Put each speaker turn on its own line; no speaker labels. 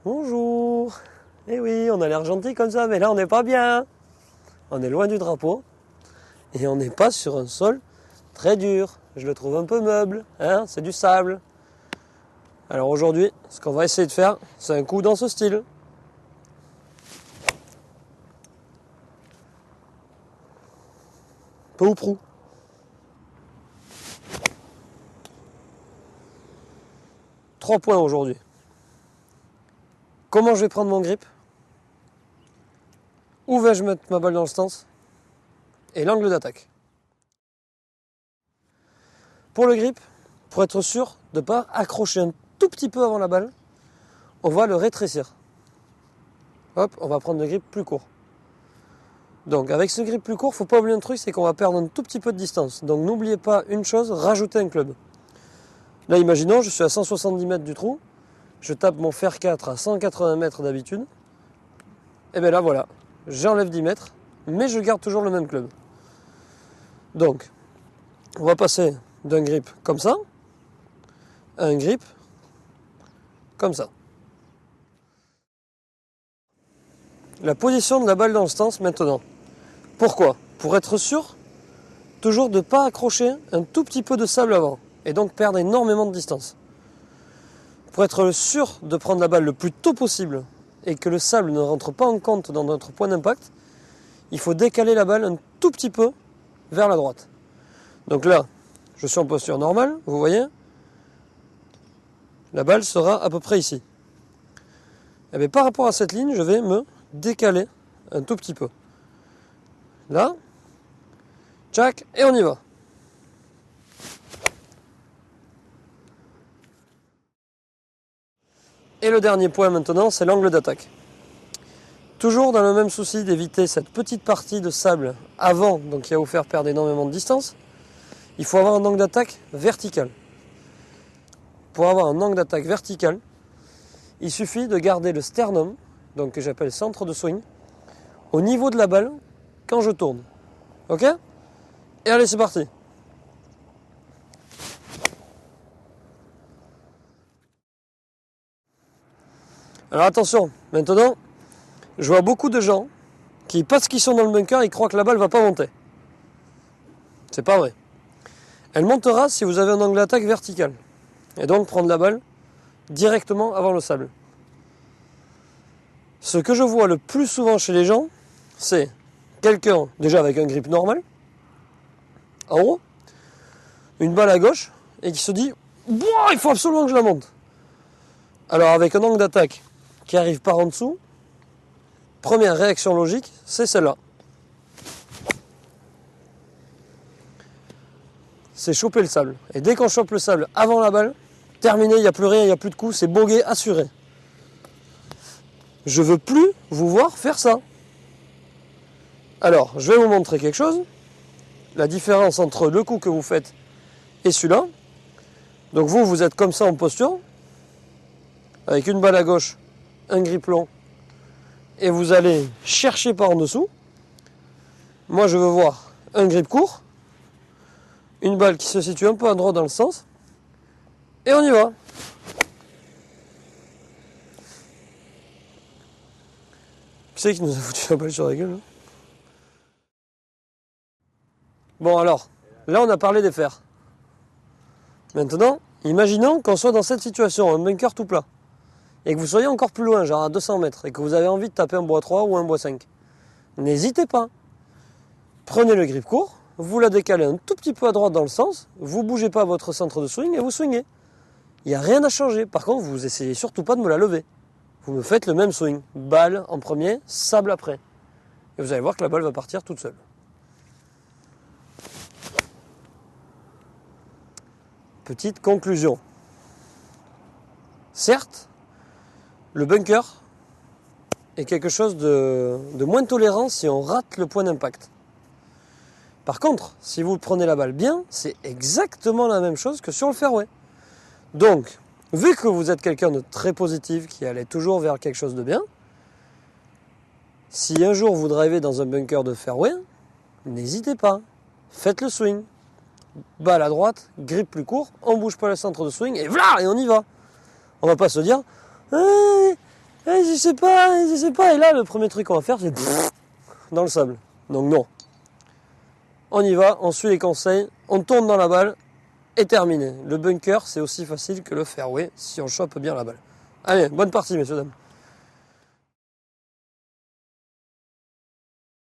Bonjour. Eh oui, on a l'air gentil comme ça, mais là on n'est pas bien. On est loin du drapeau et on n'est pas sur un sol très dur. Je le trouve un peu meuble, hein, c'est du sable. Alors aujourd'hui, ce qu'on va essayer de faire, c'est un coup dans ce style. Peu ou prou. Trois points aujourd'hui. Comment je vais prendre mon grip? Où vais-je mettre ma balle dans le stance? Et l'angle d'attaque. Pour le grip, pour être sûr de ne pas accrocher un tout petit peu avant la balle, on va le rétrécir. Hop, on va prendre le grip plus court. Donc avec ce grip plus court, il ne faut pas oublier un truc, c'est qu'on va perdre un tout petit peu de distance. Donc n'oubliez pas une chose, rajoutez un club. Là imaginons, je suis à 170 mètres du trou, je tape mon fer 4 à 180 mètres d'habitude, et bien là voilà, j'enlève 10 mètres, mais je garde toujours le même club. Donc, on va passer d'un grip comme ça, à un grip comme ça. La position de la balle dans le stance maintenant. Pourquoi? Pour être sûr, toujours de ne pas accrocher un tout petit peu de sable avant, et donc perdre énormément de distance. Pour être sûr de prendre la balle le plus tôt possible, et que le sable ne rentre pas en compte dans notre point d'impact, il faut décaler la balle un tout petit peu vers la droite. Donc là, je suis en posture normale, vous voyez, la balle sera à peu près ici. Et bien, par rapport à cette ligne, je vais me décaler un tout petit peu. Là, tchac, et on y va. Et le dernier point maintenant, c'est l'angle d'attaque. Toujours dans le même souci d'éviter cette petite partie de sable avant, donc qui va vous faire perdre énormément de distance, il faut avoir un angle d'attaque vertical. Pour avoir un angle d'attaque vertical, il suffit de garder le sternum, donc que j'appelle centre de swing, au niveau de la balle quand je tourne. Ok? Et allez, c'est parti. Alors attention, maintenant, je vois beaucoup de gens qui, parce qu'ils sont dans le bunker, ils croient que la balle ne va pas monter. C'est pas vrai. Elle montera si vous avez un angle d'attaque vertical. Et donc prendre la balle directement avant le sable. Ce que je vois le plus souvent chez les gens, c'est quelqu'un déjà avec un grip normal, en haut, une balle à gauche, et qui se dit « Boah, il faut absolument que je la monte !» Alors avec un angle d'attaque qui arrive par en dessous, première réaction logique, c'est celle-là. C'est choper le sable. Et dès qu'on chope le sable avant la balle, terminé, il n'y a plus rien, il n'y a plus de coup, c'est bogey assuré. Je ne veux plus vous voir faire ça. Alors, je vais vous montrer quelque chose. La différence entre le coup que vous faites et celui-là. Donc vous êtes comme ça en posture, avec une balle à gauche, un grip long, et vous allez chercher par en dessous. Moi, je veux voir un grip court, une balle qui se situe un peu à droite dans le sens, et on y va. Qui c'est qui nous a foutu la balle sur la gueule? Bon alors, là on a parlé des fers. Maintenant, imaginons qu'on soit dans cette situation, un bunker tout plat, et que vous soyez encore plus loin, genre à 200 mètres, et que vous avez envie de taper un bois 3 ou un bois 5. N'hésitez pas. Prenez le grip court, vous la décalez un tout petit peu à droite dans le sens, vous ne bougez pas votre centre de swing et vous swingez. Il n'y a rien à changer. Par contre, vous essayez surtout pas de me la lever. Vous me faites le même swing. Balle en premier, sable après. Et vous allez voir que la balle va partir toute seule. Petite conclusion. Certes, le bunker est quelque chose de moins tolérant si on rate le point d'impact. Par contre, si vous prenez la balle bien, c'est exactement la même chose que sur le fairway. Donc, vu que vous êtes quelqu'un de très positif, qui allait toujours vers quelque chose de bien, si un jour vous drivez dans un bunker de fairway, n'hésitez pas, faites le swing. Balle à droite, grip plus court, on bouge pas le centre de swing, et voilà, et on y va. On va pas se dire, je sais pas. Et là, le premier truc qu'on va faire, c'est dans le sable. Donc non. On y va, on suit les conseils, on tourne dans la balle et terminé. Le bunker, c'est aussi facile que le fairway si on chope bien la balle. Allez, bonne partie, messieurs, dames.